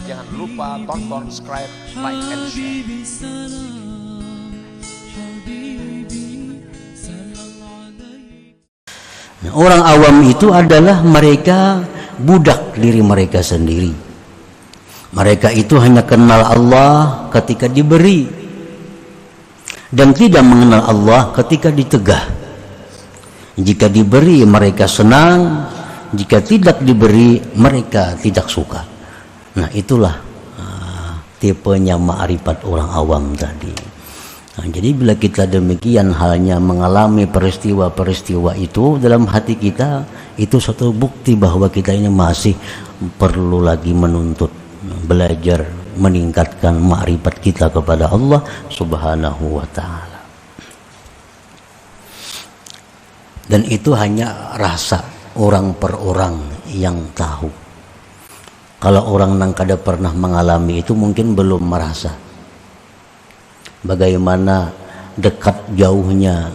Jangan lupa tonton, subscribe, like, and share. Nah, orang awam itu adalah mereka budak diri mereka sendiri. Mereka itu hanya kenal Allah ketika diberi dan tidak mengenal Allah ketika ditegah. Jika diberi mereka senang, jika tidak diberi mereka tidak suka. Nah, itulah tipenya ma'rifat orang awam tadi. Nah, jadi bila kita demikian halnya mengalami peristiwa-peristiwa itu dalam hati kita, itu suatu bukti bahwa kita ini masih perlu lagi menuntut, belajar, meningkatkan ma'rifat kita kepada Allah Subhanahu wa ta'ala. Dan itu hanya rasa orang per orang yang tahu. Kalau orang yang kada pernah mengalami itu mungkin belum merasa bagaimana dekat jauhnya,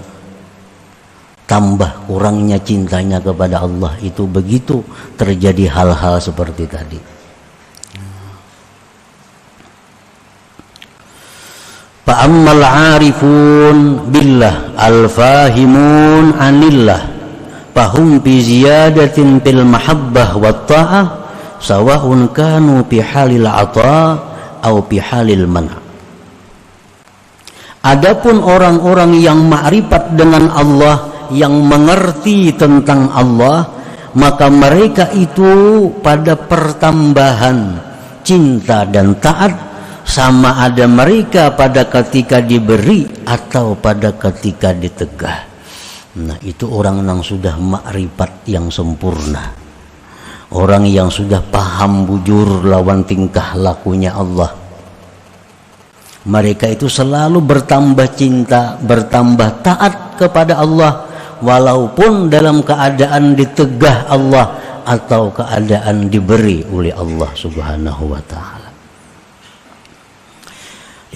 tambah kurangnya cintanya kepada Allah itu begitu terjadi hal-hal seperti tadi. Fa'ammal 'arifun billah al-fahimun 'anillah fahum bi ziyadatin fil mahabbah wat ta'ah sawa'un kanu fi halil 'ata au fi halil man'. Adapun orang-orang yang ma'rifat dengan Allah, yang mengerti tentang Allah, maka mereka itu pada pertambahan cinta dan taat sama ada mereka pada ketika diberi atau pada ketika ditegah. Nah, itu orang yang sudah ma'rifat yang sempurna, orang yang sudah paham bujur lawan tingkah lakunya Allah. Mereka itu selalu bertambah cinta, bertambah taat kepada Allah, walaupun dalam keadaan ditegah Allah atau keadaan diberi oleh Allah Subhanahu wa ta'ala.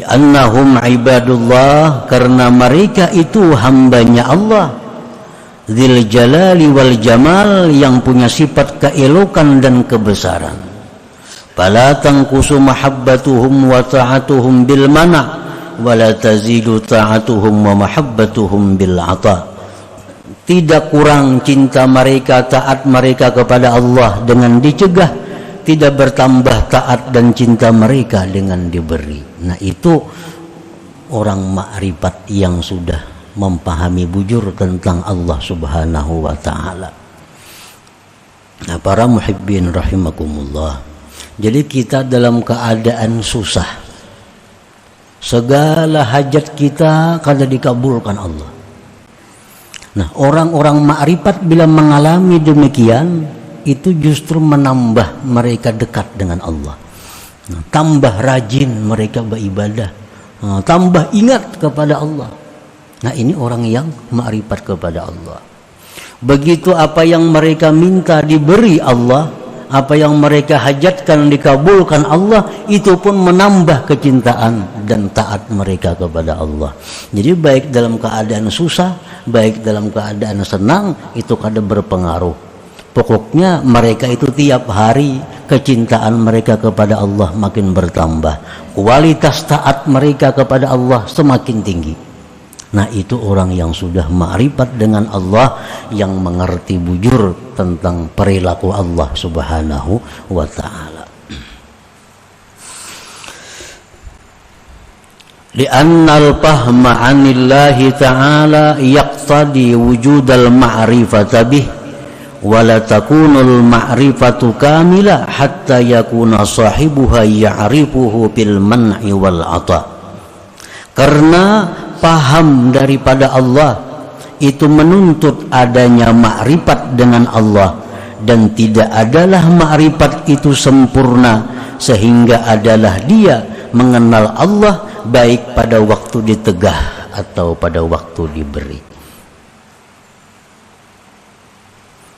Li'annahum ibadullah, karena mereka itu hambanya Allah, dzil jalali wal jamal, yang punya sifat keelokan dan kebesaran. Fala tanqusu mahabbatuhum wa ta'atuhum bil mana' wa la tazidu ta'atuhum wa mahabbatuhum bil 'ata. Tidak kurang cinta mereka, taat mereka kepada Allah dengan dicegah, tidak bertambah taat dan cinta mereka dengan diberi. Nah, itu orang ma'rifat yang sudah memahami bujur tentang Allah Subhanahu wa ta'ala. Nah, para muhibbin rahimakumullah, jadi kita dalam keadaan susah, segala hajat kita kada dikabulkan Allah. Nah, orang-orang ma'rifat bila mengalami demikian, itu justru menambah mereka dekat dengan Allah. Nah, tambah rajin mereka beribadah, tambah ingat kepada Allah. Nah, ini orang yang ma'rifat kepada Allah. Begitu apa yang mereka minta diberi Allah, apa yang mereka hajatkan dikabulkan Allah, itu pun menambah kecintaan dan taat mereka kepada Allah. Jadi baik dalam keadaan susah, baik dalam keadaan senang, itu kada berpengaruh. Pokoknya mereka itu tiap hari kecintaan mereka kepada Allah makin bertambah, kualitas taat mereka kepada Allah semakin tinggi. Nah, itu orang yang sudah ma'rifat dengan Allah, yang mengerti bujur tentang perilaku Allah Subhanahu wa ta'ala. Li'annal fahma 'anillahi ta'ala yaqtadi wujudal ma'rifata bih wa la takunul ma'rifatu kamila hatta yakuna sahibuha ya'rifuhu bil man'i wal 'ata. Karena paham daripada Allah itu menuntut adanya ma'rifat dengan Allah, dan tidak adalah ma'rifat itu sempurna sehingga adalah dia mengenal Allah baik pada waktu ditegah atau pada waktu diberi.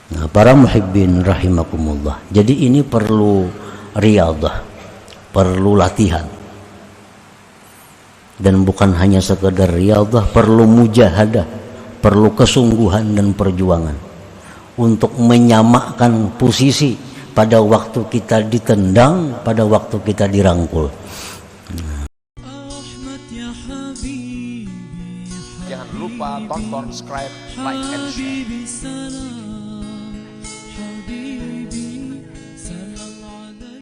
Nah, para muhibbin rahimakumullah, jadi ini perlu riyadhah, perlu latihan. Dan bukan hanya sekedar riyadhah, perlu mujahadah, perlu kesungguhan dan perjuangan untuk menyamakan posisi pada waktu kita ditendang, pada waktu kita dirangkul. Jangan lupa tonton, subscribe, like, and share.